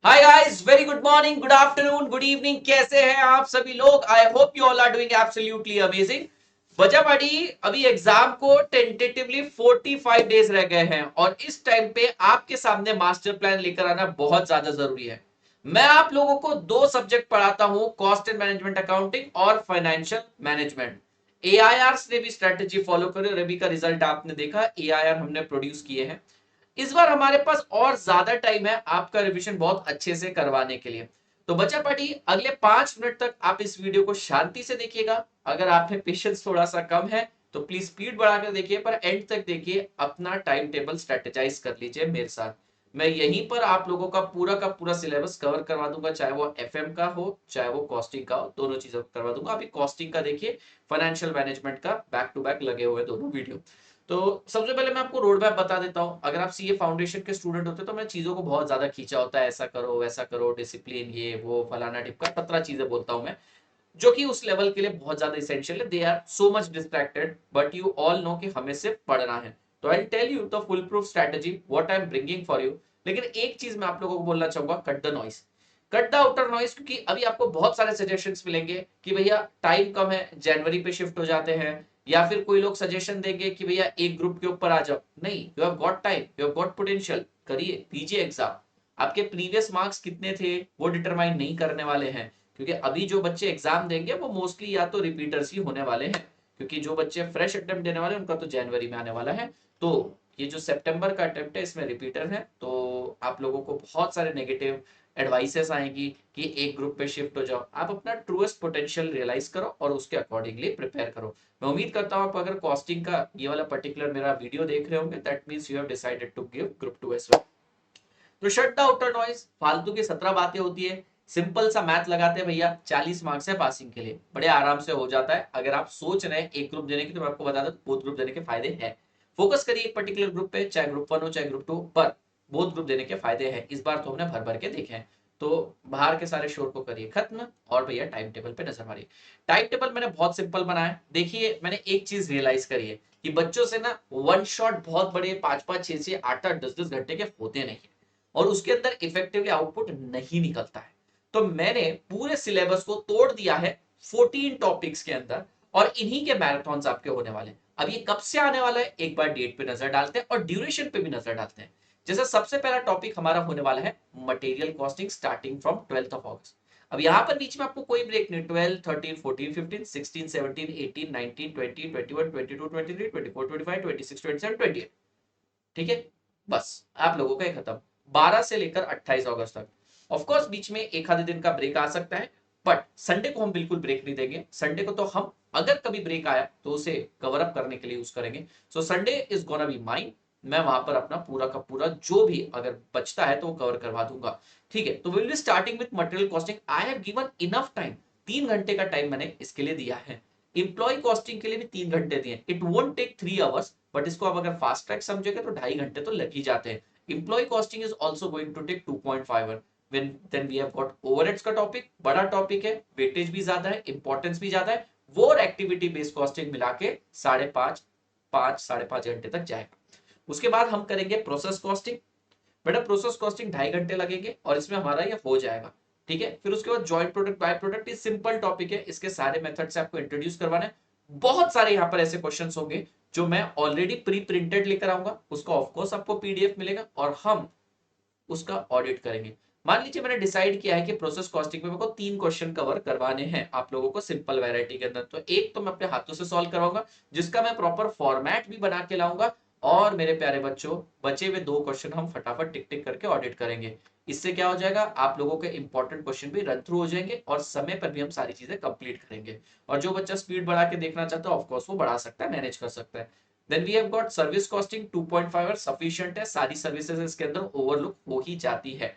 हाय guys, very good morning, good afternoon, good evening. कैसे हैं आप सभी लोग? I hope you all are doing absolutely amazing. बचा बड़ी अभी एग्जाम को टेंटेटिवली 45 डेज रह गए हैं और इस टाइम पे आपके सामने मास्टर प्लान लेकर आना बहुत ज्यादा जरूरी है। मैं आप लोगों को दो सब्जेक्ट पढ़ाता हूं, कॉस्ट एंड मैनेजमेंट अकाउंटिंग और फाइनेंशियल मैनेजमेंट। एआईआर ने भी स्ट्रेटेजी फॉलो करी और अभी का रिजल्ट आपने देखा, एआईआर हमने प्रोड्यूस किए हैं। इस बार हमारे पास और ज्यादा टाइम है आपका रिवीजन बहुत अच्छे से करवाने के लिए। तो बच्चा पार्टी अगले 5 मिनट तक आप इस वीडियो को शांति से देखिएगा। अगर आप में पेशेंस थोड़ा सा कम है तो प्लीज स्पीड बढ़ाकर देखिए, पर एंड तक देखिए, अपना टाइम टेबल स्ट्रेटेजाइज कर लीजिए मेरे साथ। मैं यहीं पर आप लोगों का पूरा सिलेबस कवर करवा दूंगा, चाहे वो एफएम का हो चाहे वो कॉस्टिंग का हो, दोनों चीजों करवा दूंगा। अभी कॉस्टिंग का देखिए, फाइनेंशियल मैनेजमेंट का बैक टू बैक लगे हुए दोनों वीडियो। तो सबसे पहले मैं आपको रोड मैप बता देता हूं। अगर आप सीए फाउंडेशन के स्टूडेंट होते तो मैं चीजों को बहुत ज्यादा खींचा होता है, ऐसा करो वैसा करो, डिसिप्लिन, ये वो फलाना टिपका 17 चीजें बोलता हूं मैं, जो कि उस लेवल के लिए बहुत ज्यादा इसेंशियल है। They are so much distracted, but you all know कि हमें सिर्फ पढ़ना है। तो I tell you the foolproof strategy what I am bringing for you. लेकिन एक चीज मैं आप लोगों को बोलना चाहूंगा, cut the noise, cut the outer noise. क्योंकि अभी आपको बहुत सारे सजेशंस मिलेंगे कि भैया टाइम कम है, जनवरी पे शिफ्ट हो जाते हैं, या फिर कोई लोग सजेशन देंगे कि भैया एक ग्रुप के ऊपर आ जाओ। नहीं, you have got time, you have got potential, करिए, दीजिए एग्जाम। आपके प्रीवियस मार्क्स कितने थे वो डिटरमाइन नहीं करने वाले हैं, क्योंकि अभी जो बच्चे एग्जाम देंगे वो मोस्टली या तो रिपीटर्स ही होने वाले हैं। क्योंकि जो बच्चे फ्रेश अटेम्प्ट देने वाले हैं उनका तो जनवरी में आने वाला है। तो ये जो सितंबर का अटेम्प्ट है इसमें रिपीटर है, तो आप लोगों को बहुत सारे नेगेटिव एडवाइसेस आएगी कि एक ग्रुप पे शिफ्ट हो जाओ। आप अपना ट्रूएस्ट पोटेंशियल रियलाइज करो और उसके अकॉर्डिंगली प्रिपेयर करो। मैं उम्मीद करता हूं आप अगर कॉस्टिंग का ये वाला पर्टिकुलर मेरा वीडियो देख रहे होंगे, that means you have decided to give group 2 as well. तो शट द आउटर नॉइज, फालतू की 17 बातें होती है। सिंपल सा मैथ लगाते हैं भैया, 40 मार्क्स है पासिंग के लिए, बड़े आराम से हो जाता है। अगर आप सोच रहे हैं एक ग्रुप देने की तो मैं आपको बता दूं बोथ ग्रुप देने के फायदे हैं। फोकस करिए एक पर्टिकुलर ग्रुप पे, चाहे ग्रुप 1 हो चाहे ग्रुप 2, पर बोथ ग्रुप देने के फायदे हैं। इस बार तो हमने भर भर के देखे हैं। तो बाहर के सारे शोर को करिए खत्म और भैया टाइम टेबल पे नजर मारिए। टाइम टेबल मैंने बहुत सिंपल बनाया है। देखिए, मैंने एक चीज रियलाइज करी है कि बच्चों से ना वन शॉट बहुत बड़े 5-5 6-6 8-8 10-10 घंटे के होते नहीं, और उसके अंदर इफेक्टिवली आउटपुट नहीं निकलता है। तो मैंने पूरे सिलेबस को तोड़ दिया है 14 टॉपिक्स के अंदर, और इन्हीं के मैराथन आपके होने वाले हैं। अब ये कब से आने वाला है, एक बार डेट पे नजर डालते हैं और ड्यूरेशन पे भी नजर डालते हैं। जैसे सबसे पहला टॉपिक हमारा होने वाला है मटेरियल कॉस्टिंग, स्टार्टिंग फ्रॉम 12 अगस्त। अब यहां पर बीच में आपको कोई ब्रेक नहीं, 12 13 14 15 16 17 18 19 20 21 22 23 24 25 26 27 28, ठीक है? बस आप लोगों का ये खत्म। 12 से लेकर 28 अगस्त तक। ऑफ कोर्स बीच में एक आधे दिन का ब्रेक आ सकता है, बट संडे को हम बिल्कुल ब्रेक नहीं देंगे। संडे को तो हम अगर कभी ब्रेक आया तो उसे कवर अप करने के लिए यूज करेंगे। So Sunday is gonna be mine. मैं वहां पर अपना पूरा का पूरा जो भी अगर बचता है तो वो कवर करवा दूंगा। ठीक है, तो will be starting with material costing. I have given enough time, 3 घंटे का टाइम मैंने इसके लिए दिया है। इंप्लॉय कॉस्टिंग के लिए भी 3 घंटे दिए। It won't take 3 hours, but इसको आप अगर फास्ट ट्रैक समझेंगे तो 2.5 घंटे तो लग ही जाते हैं। Employee costing is also going to take 2.5 hour. Then we have got overheads का टॉपिक, बड़ा टॉपिक है, वेटेज भी ज्यादा है, इंपॉर्टेंस भी ज्यादा है। वो और एक्टिविटी बेस्ड कॉस्टिंग मिला के 5.5 5.5 घंटे तक जाएगा। उसके बाद हम करेंगे प्रोसेस कॉस्टिंग। बेटा प्रोसेस कॉस्टिंग 2.5 घंटे लगेंगे और इसमें हमारा ये हो जाएगा। ठीक है, फिर उसके बाद जॉइंट प्रोडक्ट बाय प्रोडक्ट, ये सिंपल टॉपिक है, इसके सारे मेथड से आपको इंट्रोड्यूस करवाना है। बहुत सारे यहाँ पर ऐसे क्वेश्चंस होंगे जो मैं ऑलरेडी प्री प्रिंटेड लेकर आऊंगा, उसका ऑफकोर्स आपको पीडीएफ मिलेगा और हम उसका ऑडिट करेंगे। मान लीजिए मैंने डिसाइड किया है कि प्रोसेस कॉस्टिंग में मेरे को 3 क्वेश्चन कवर करवाने हैं आप लोगों को सिंपल वैरायटी के अंदर। तो एक तो मैं अपने हाथों से सॉल्व करवाऊंगा, जिसका मैं प्रॉपर फॉर्मेट भी बना के लाऊंगा, और मेरे प्यारे बच्चों बचे हुए 2 क्वेश्चन हम फटाफट टिक टिक करके ऑडिट करेंगे। इससे क्या हो जाएगा, आप लोगों के इंपॉर्टेंट क्वेश्चन भी रन थ्रू हो जाएंगे और समय पर भी हम सारी चीजें कंप्लीट करेंगे। और जो बच्चा स्पीड बढ़ा के देखना चाहता है ऑफकोर्स वो बढ़ा सकता है, मैनेज कर सकता है। Then we have got service costing 2.5 sufficient है, सारी सर्विसेज इसके अंदर ओवरलुक हो ही जाती है।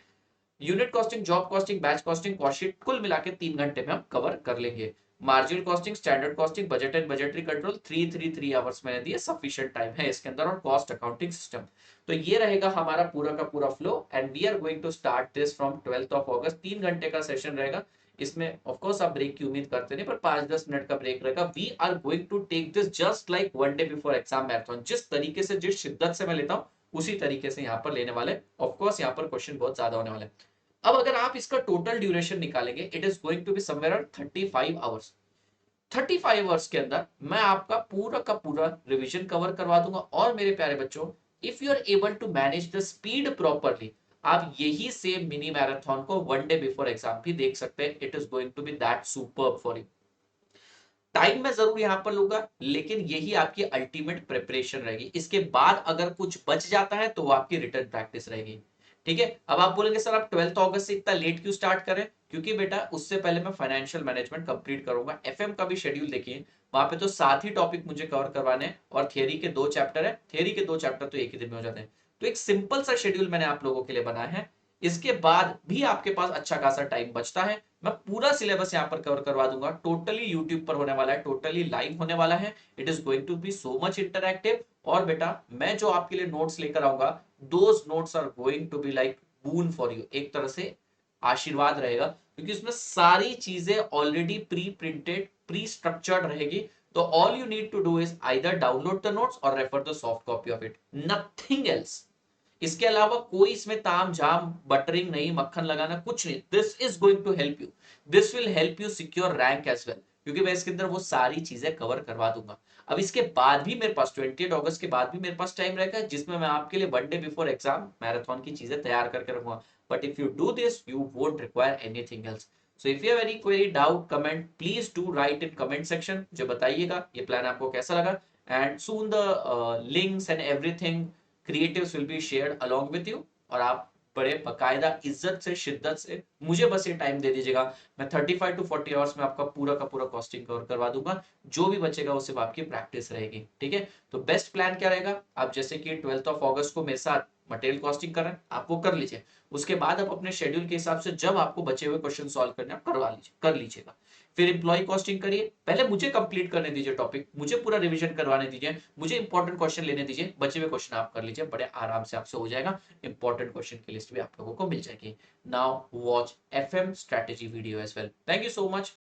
Unit costing, job costing, batch costing, cost sheet, कुल मिला के 3 घंटे में हम कवर कर लेंगे। Marginal costing, standard costing, budget and budgetary control, 3 hours मैंने दिए, सफिशिएंट टाइम है इसके अंदर, और कॉस्ट अकाउंटिंग सिस्टम। तो ये रहेगा हमारा पूरा का पूरा flow, and we are going to start this from 12 August. 3 घंटे का सेशन रहेगा। इसमें ऑफकोर्स आप ब्रेक की उम्मीद करते नहीं, पर 5-10 मिनट का ब्रेक रहेगा। We are going to take this just like 1 day before exam marathon. जिस तरीके से, जिस शिद्दत से मैं लेता हूँ उसी तरीके से यहाँ पर लेने वाले। ऑफकोर्स यहाँ पर क्वेश्चन बहुत ज्यादा होने वाले। अब अगर आप इसका टोटल ड्यूरेशन निकालेंगे, it is going to be somewhere 35 hours. 35 hours के अंदर मैं आपका पूरा का पूरा रिवीजन कवर करवा दूंगा। और मेरे प्यारे बच्चों, if you are able to manage the speed properly, आप यही सेम मिनी मैराथन को 1 डे बिफोर एग्जाम भी देख सकते हैं। It is going to be that superb for you. Time मैं जरूर यहां पर लूंगा, लेकिन यही आपकी अल्टीमेट प्रिपरेशन रहेगी। इसके बाद अगर कुछ बच जाता है तो वो आपकी रिटर्न प्रैक्टिस रहेगी। ठीक है। अब आप बोलेंगे सर आप 12 अगस्त से इतना लेट क्यों स्टार्ट करें? क्योंकि बेटा उससे पहले मैं फाइनेंशियल मैनेजमेंट कंप्लीट करूंगा। एफएम का भी शेड्यूल देखिए, वहां पे तो 7 ही टॉपिक मुझे कवर करवाने हैं और थियरी के 2 चैप्टर है। थियरी के 2 चैप्टर तो एक ही दिन में हो जाते हैं। तो एक सिंपल सा शेड्यूल मैंने आप लोगों के लिए बनाया है। इसके बाद भी आपके पास अच्छा खासा टाइम बचता है, मैं पूरा सिलेबस यहाँ पर कवर करवा दूंगा। टोटली यूट्यूब पर होने वाला है, टोटली लाइव होने वाला है। It is going to be so much interactive. और बेटा मैं जो आपके लिए नोट्स लेकर आऊंगा, those notes are going to be like boon for you, एक तरह से आशीर्वाद रहेगा, क्योंकि उसमें सारी चीजें already pre printed pre structured रहेगी। तो all you need to do is either download the notes और refer the soft copy of it, nothing else. इसके अलावा कोई इसमें ताम झाम बटरिंग नहीं, मक्खन लगाना कुछ नहीं। This is going to help you, this will help you secure rank as well, क्योंकि मैं इसके अंदर वो सारी चीजें कवर करवा दूंगा। अब इसके बाद भी मेरे पास 20 अगस्त के बाद भी मेरे पास टाइम रहेगा, जिसमें मैं आपके लिए 1 डे बिफोर एग्जाम मैराथन की चीजें तैयार करके रखूंगा। But if you do this you won't require anything else. So if you have any query doubt comment, please do right in comment section, मुझे बताइएगा ये प्लान आपको कैसा लगा। And soon the links and everything creatives will be shared along with you. और आप बड़े बकायदा इज्जत से शिद्दत से मुझे बस ये टाइम दे दीजिएगा, मैं 35 टू 40 आवर्स में आपका पूरा का पूरा कॉस्टिंग कवर करवा दूंगा। जो भी बचेगा वो सिर्फ आपकी प्रैक्टिस रहेगी। ठीक है। तो बेस्ट प्लान क्या रहेगा, आप जैसे कि 12 अगस्त को मेरे साथ मटेरियल कॉस्टिंग कर रहे हैं, आप वो कर लीजिए। उसके बाद आप अपने शेड्यूल के हिसाब से जब आपको बचे हुए क्वेश्चन सॉल्व करने आप करवा लीजिए, कर लीजिएगा। फिर इंप्लॉय कॉस्टिंग करिए, पहले मुझे कंप्लीट करने दीजिए टॉपिक, मुझे पूरा रिवीजन करवाने दीजिए, मुझे इंपॉर्टेंट क्वेश्चन लेने दीजिए, बचे हुए क्वेश्चन आप कर लीजिए, बड़े आराम से आपसे हो जाएगा। इंपॉर्टेंट क्वेश्चन की लिस्ट भी आप लोगों को मिल जाएगी। Now watch FM strategy video as well. Thank you so much.